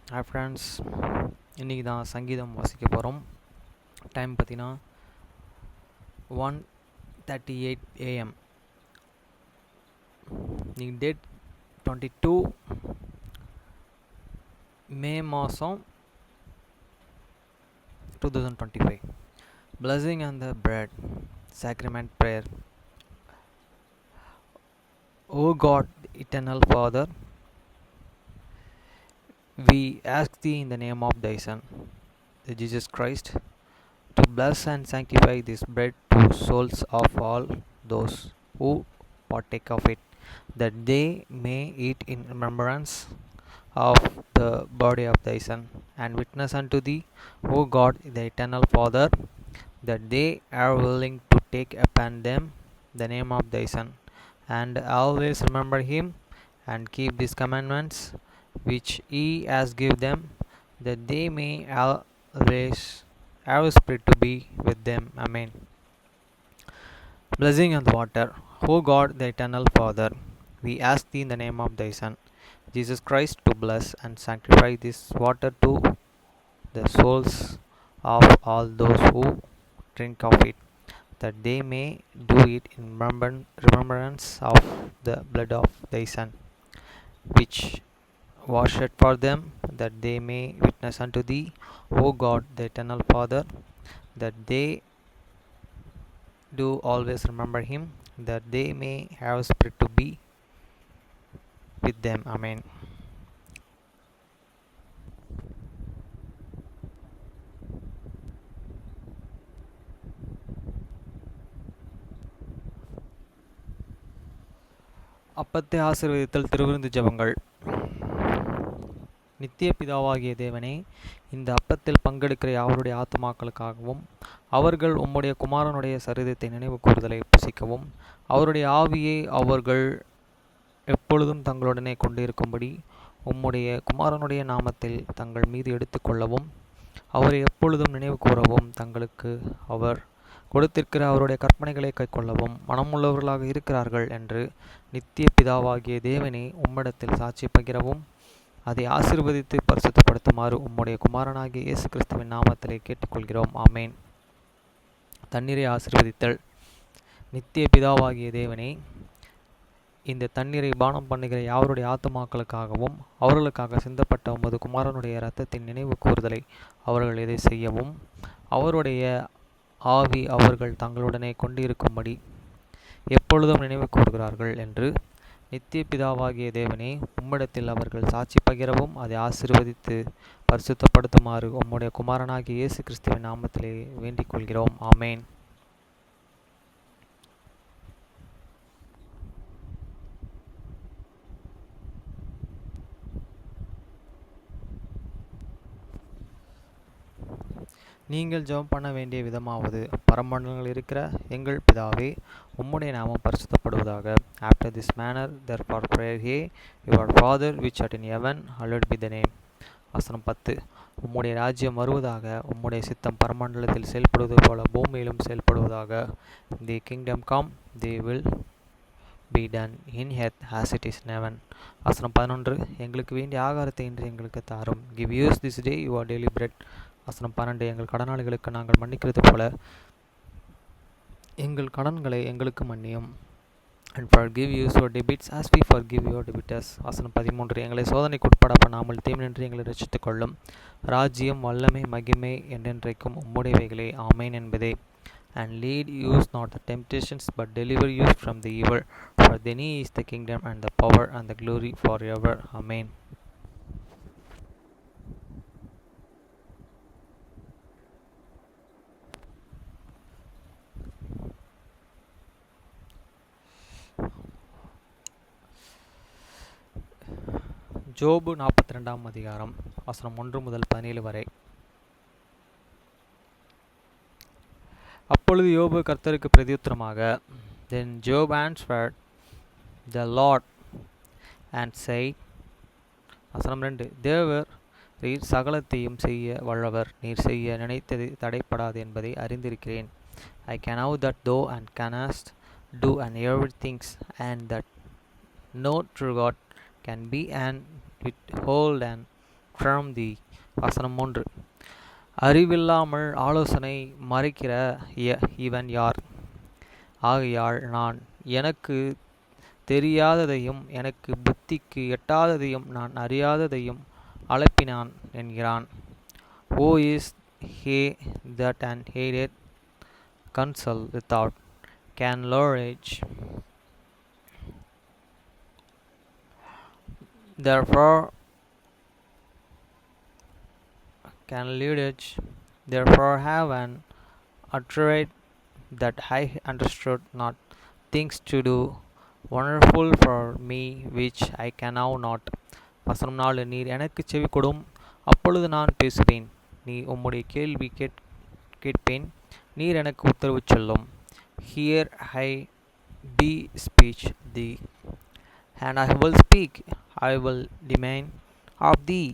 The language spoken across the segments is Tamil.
ஹாய் ஃப்ரெண்ட்ஸ், இன்றைக்கி தான் சங்கீதம் வாசிக்க போகிறோம். டைம் பார்த்தீங்கன்னா 1:38 AM. இன்றைக்கி டேட் 22 மே மாதம் 2025. Blessing on the bread, sacrament prayer. O God, eternal Father, we ask thee in the name of thy Son, Jesus Christ, to bless and sanctify this bread to souls of all those who partake of it, that they may eat in remembrance of the body of thy Son, and witness unto thee, O God, the eternal Father, that they are willing to take upon them the name of thy Son, and always remember him, and keep these commandments which he has given them, that they may always have spirit to be with them. Amen. Blessing on the water. O God, the eternal Father, we ask thee in the name of thy Son, Jesus Christ, to bless and sanctify this water to the souls of all those who drink of it, that they may do it in remembrance of the blood of thy Son, which was shed for them, that they may witness unto thee, O God, the eternal Father, that they do always remember him, that they may have spirit to be with them. Amen. அப்பத்தை ஆசீர்வதித்தல் திருவிருந்து ஜெபங்கள். நித்திய பிதாவாகிய தேவனே, இந்த அப்பத்தில் பங்கெடுக்கிற யாவருடைய ஆத்துமாக்களுக்காகவும் அவர்கள் உம்முடைய குமாரனுடைய சரிதத்தை நினைவு கூறுதலை புசிக்கவும் அவருடைய ஆவியை அவர்கள் எப்பொழுதும் தங்களுடனே கொண்டிருக்கும்படி உம்முடைய குமாரனுடைய நாமத்தில் தங்கள் மீது எடுத்துக்கொள்ளவும் அவரை எப்பொழுதும் நினைவு கூறவும் தங்களுக்கு அவர் கொடுத்திருக்கிற அவருடைய கற்பனைகளை கைக்கொள்ளவும் மனமுள்ளவர்களாக இருக்கிறார்கள் என்று நித்திய பிதாவாகிய தேவனே உம்மிடத்தில் சாட்சி பகிரவும் அதை ஆசீர்வதித்து பரிசுத்தப்படுத்துமாறு உம்முடைய குமாரனாகிய இயேசு கிறிஸ்துவின் நாமத்திலே கேட்டுக்கொள்கிறோம். ஆமேன். தண்ணீரை ஆசீர்வதித்தல். நித்திய பிதாவாகிய தேவனே, இந்த தண்ணீரை பானம் பண்ணுகிற யாவருடைய ஆத்துமாக்களுக்காகவும் அவர்களுக்காக சிந்தப்பட்ட உமது குமாரனுடைய இரத்தத்தின் நினைவு கூறுதலை அவர்கள் இதை செய்யவும் அவருடைய ஆவி அவர்கள் தங்களுடனே கொண்டிருக்கும்படி எப்பொழுதும் நினைவு கூறுகிறார்கள் என்று நித்திய பிதாவாகிய தேவனே உம்மிடத்தில் அவர்கள் சாட்சி பகிரவும் அதை ஆசீர்வதித்து பரிசுத்தப்படுத்துமாறு உம்முடைய குமாரனாகிய இயேசு கிறிஸ்துவின் நாமத்திலே வேண்டிக் கொள்கிறோம். ஆமேன். நீங்கள் ஜெபம் பண்ண வேண்டிய விதமாவது, பரமண்டலங்கள் இருக்கிற எங்கள் பிதாவே, உம்முடைய நாமம் பரிசுத்தப்படுவதாக. After this manner therefore pray ye, your Father which art in heaven, hallowed be thy name. வசனம் 10. உம்முடைய ராஜ்யம் வருவதாக, உம்முடைய சித்தம் பரமண்டலத்தில் செயல்படுவது போல பூமியிலும் செயல்படுவதாக. தி kingdom come, they will be done in earth as it is in heaven. வசனம் 11. எங்களுக்கு வேண்டிய ஆகாரத்தை இன்று எங்களுக்கு தாரும். Give us this day your daily bread. வசனம் 12. எங்கள் கடனாளிகளுக்கு நாங்கள் மன்னிக்கிறது போல எங்கள் கடன்களை எங்களுக்கு மன்னியும். And forgive us our debts as we forgive your debtors. வசனம் 13. எங்களை சோதனைக்கு உட்பட பண்ணாமல் தீமையின்றி எங்களை ரட்சித்துக் கொள்ளும். ராஜ்யம், வல்லமை, மகிமை என்றென்றைக்கும் உம்முடையவைகளே. ஆமேன் என்பதே. And lead us not the temptations, but deliver us from the evil. For thine is the kingdom and the power and the glory forever. Amen. ஜோபு 42 அதிகாரம் வசனம் 1 முதல் 17 வரை. அப்பொழுது யோபு கர்த்தருக்கு பிரதியுத்தரமாக, Then Job answered the Lord and said, வசனம் 2. தேவர் நீர் சகலத்தையும் செய்ய வல்லவர், நீர் செய்ய நினைத்தது தடைப்படாது என்பதை அறிந்திருக்கிறேன். I can know that thou and canst do and everything, and that no true God can be and withhold and from thee. வசனம் 3. அறிவில்லாமல் ஆலோசனை மறைக்கிற இவன் யார்? ஆகையால் நான் எனக்கு தெரியாததையும் எனக்கு புத்திக்கு எட்டாததையும் நான் அறியாததையும் அலப்பினான் என்கிறான். Who is he that an hated counsel without can leverage? Therefore can leverage. Therefore have an utterate that I understood not things to do wonderful for me which I can now not. வசனம் 4. நீர் எனக்கு செவி கொடும், அப்பொழுது நான் பேசுவேன். நீ உம்முடைய கேள்வி கேட்பேன், நீர் எனக்கு உத்தரவு சொல்லும். Here I be speech thee, and I will speak, I will demand of thee,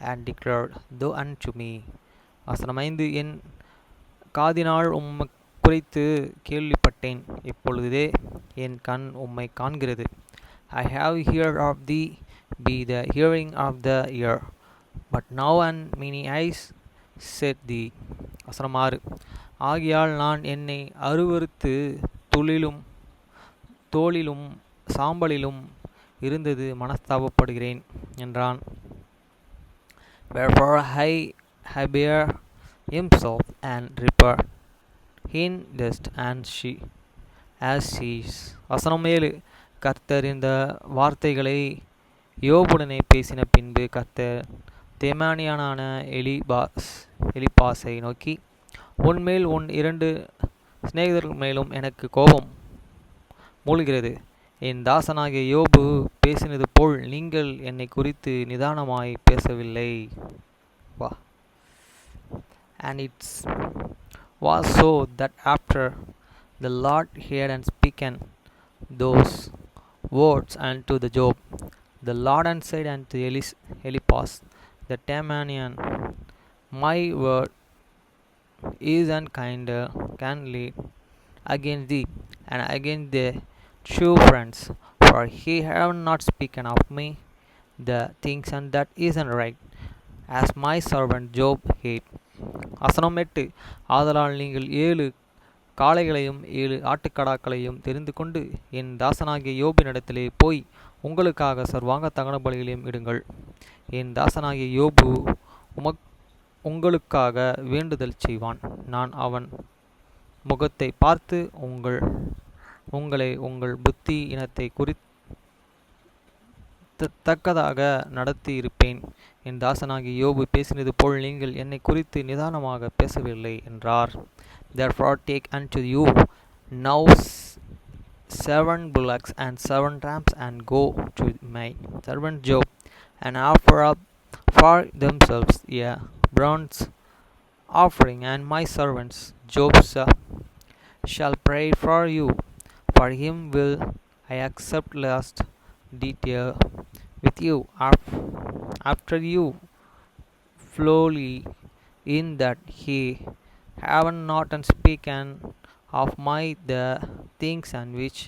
and declare thou unto me. வசனம் 5. என் காதினால் உம்மை குறித்து கேள்விப்பட்டேன், இப்பொழுதே என் கண் உம்மை காண்கிறது. I have heard of thee be the hearing of the ear, but now and many eyes said thee. வசனம் 6. ஆகையால் நான் என்னை அருவருத்து தோளிலும் சாம்பலிலும் இருந்தது மனஸ்தாபப்படுகிறேன் என்றான். Wherefore I bear himself and repair in dust and as she's. வசனம் 7. கர்த்தர் இந்த வார்த்தைகளை யோபுடனே பேசின பின்பு கர்த்தர் தேமானியனான எலிப்பாசை நோக்கி, உன்மேல் உன் 2 சிநேகிதர்கள் மேலும் எனக்கு கோபம் மூழ்கிறது. என் தாசனாகிய யோபு பேசினது போல் நீங்கள் என்னை குறித்து நிதானமாய் பேசவில்லை. And it was so that after the Lord heard and spoken those words unto the Job, the Lord said unto Eliphaz the Temanian, my word is unkindly against thee and against the true friends, for he have not spoken of me the things and that isn't right, as my servant Job hate. வசனம் 8. ஆதலால் நீங்கள் 7 காளைகளையும் 7 ஆட்டுக்கடாக்களையும் தெரிந்து கொண்டு என் தாசனாகிய யோபினிடத்திலே போய் உங்களுக்காக சர்வாங்க தகன பலிகளையும் இடுங்கள். என் தாசனாகிய யோபு உங்களுக்காக வேண்டுதல் செய்வான். நான் அவன் முகத்தை பார்த்து உங்களை உங்கள் புத்தி இனத்தை குறித்தக்கதாக நடத்தி இருப்பேன். என் தாசனாகிய யோபு பேசினது போல் நீங்கள் என்னை குறித்து நிதானமாக பேசவில்லை என்றார். Therefore take unto you now 7 bullocks and 7 rams, and go to my servant Job, and offer up for themselves a burnt offering, and my servants Job shall pray for you. For him will I accept last detail with you after you flowly in that he have not unspoken of my the things and which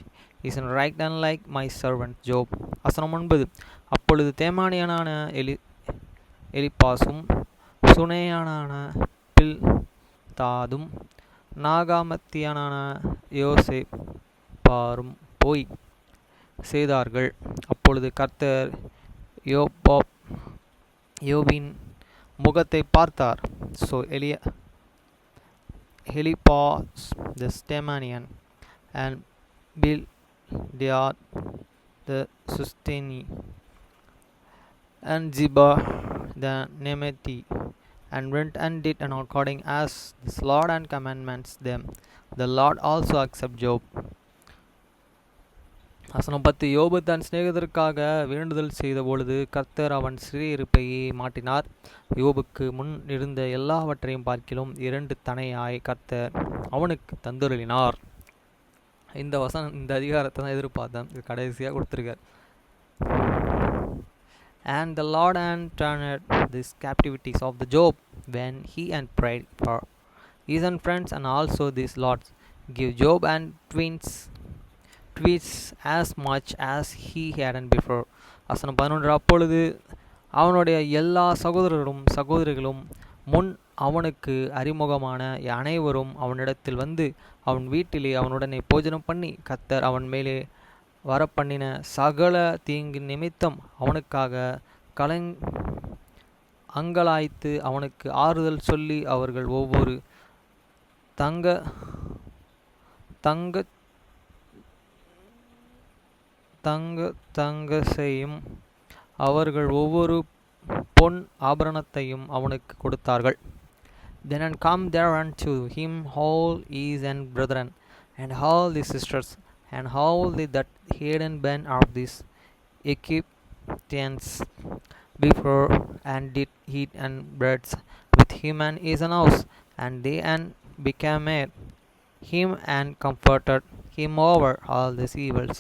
is right unlike my servant Job. வசனம் 9. அப்பொழுது தேமானியனான எலிப்பாசும் சுனேயானான பில்தாதும் நாகாமத்தியனான யோசேப்பாரும் போய் செய்தார்கள். அப்பொழுது கர்த்தர் யோபின் முகத்தை பார்த்தார். So Eliphaz the Temanian and Bildad the Sustini and Ziba the Nemeti and went and did according as the Lord and commandments them. The Lord also accept Job. வசனம் 10. யோபு தன் சிநேகிதருக்காக வேண்டுதல் செய்த பொழுது கர்த்தர் அவன் சிறையிருப்பை மாட்டினார். யோபுக்கு முன் இருந்த எல்லாவற்றையும் பார்க்கிலும் 2 தனையாய் கர்த்தர் அவனுக்கு தந்துருளினார். இந்த அதிகாரத்தை தான் எதிர்பார்த்தேன். இது கடைசியாக கொடுத்துருக்கார். And the Lord and turned these captivities of the Job when he and prayed for his and friends, and also these lords give Job and twins as much as he hadn't before. வசனம் 11. அப்பொழுது அவனுடைய எல்லா சகோதரிகளும் முன் அவனுக்கு அறிமுகமான அனைவரும் அவனிடத்தில் வந்து அவன் வீட்டிலே அவனுடனே போஜனம் பண்ணி கர்த்தர் அவன் மேலே வரப்பண்ணின சகல தீங்கு நிமித்தம் அவனுக்காக அங்கலாய்த்து அவனுக்கு ஆறுதல் சொல்லி அவர்கள் ஒவ்வொரு தங்கத்தையும் அவர்கள் ஒவ்வொரு பொன் ஆபரணத்தையும் அவனுக்கு கொடுத்தார்கள். Then and come there unto him all his and brethren, and all the sisters, and all the that hadn't been of these Egyptians before, and did eat and breads with him and his house, and they and became him and comforted him over all these evils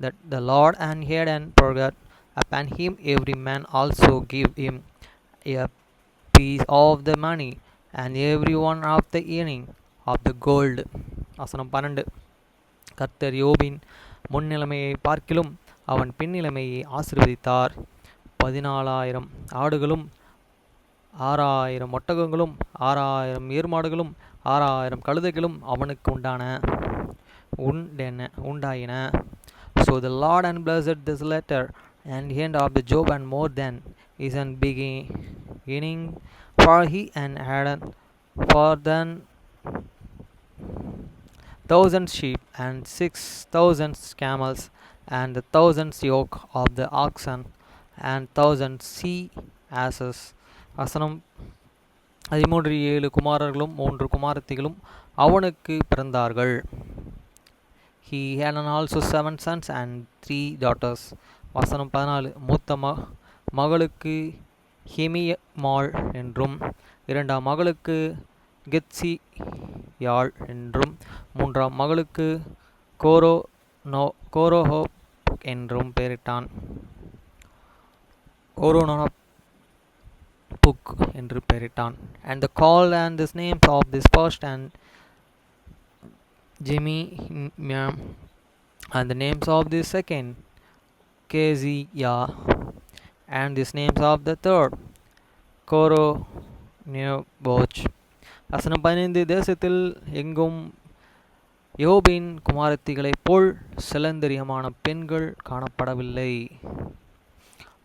that the Lord and had and forgot upon him. Every man also give him a piece of the money, and every one of the earning of the gold. வசனம் 12. கர்த்தர் யோபின் முன்னிலைமையை பார்க்கிலும் அவன் பின்னிலைமையை ஆசீர்வதித்தார். 14,000 ஆடுகளும் 6,000 ஒட்டகங்களும் 6,000 ஏர்மாடுகளும் 6,000 கழுதைகளும் அவனுக்கு உண்டாயின. So the Lord and blessed this letter and end of the Job and more than is an beginning, for he and had for than 1,000 sheep and 6,000 camels and 1,000 yoke of the oxen and 1,000 sea asses. வசனம் 13. 7 குமாரர்களும் 3 குமாரத்திகளும் அவனுக்கு பிறந்தார்கள். He had also 7 sons and 3 daughters. வசனம் 14. மூத்த மகளுக்கு ஹெமியமாள் என்றும் 2ஆம் மகளுக்கு கெத்சியாள் என்றும் 3ஆம் மகளுக்கு கோரோஹோப் என்றும் பெயரிட்டான். கோரோனோபுக் என்று பெயரிட்டான். And the call and the names of this first and Jemiam, and the names of the second Keziah, and the names of the third Coroneoboch. வசனம் 15. தேசத்தில் எங்கும் யோபின் குமாரத்திகளைப் போல் செலந்தரியமான பெண்கள் காணப்படவில்லை.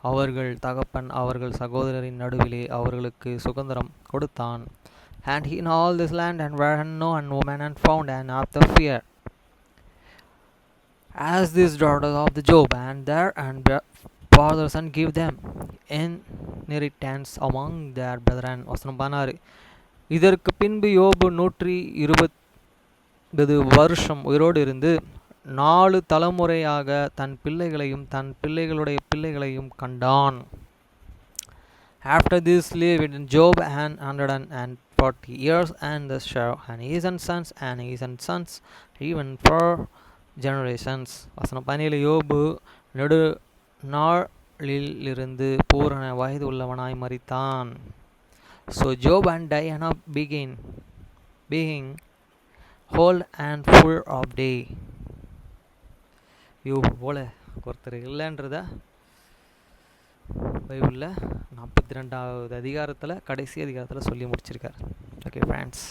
அவர்கள் தகப்பன் அவர்கள் சகோதரரின் நடுவிலே அவர்களுக்கு சுதந்திரம் கொடுத்தான். And he in all this land and were no woman and found and after fear as these daughters of the Job, and their and fathers and give them inheritance among their brethren. வசனம் 16. இதற்கு பின்பு யோபு 120 வருஷம் உயிரோடு இருந்து 4 தலைமுறையாக தன் பிள்ளைகளையும் தன் பிள்ளைகளுடைய பிள்ளைகளையும் கண்டான். After this lived Job 140 years and the share and his sons even 4 generations. வசனம் 17. யோபு நெடு நாளிலிருந்து பூரண வயது உள்ளவனாய் மரித்தான். So Job and Diana being whole and full of day. யோபு போல ஒருத்தர் இல்லைன்றத பைபிளில் 42வது அதிகாரத்தில் கடைசி அதிகாரத்தில் சொல்லி முடிச்சிருக்கார். Okay friends.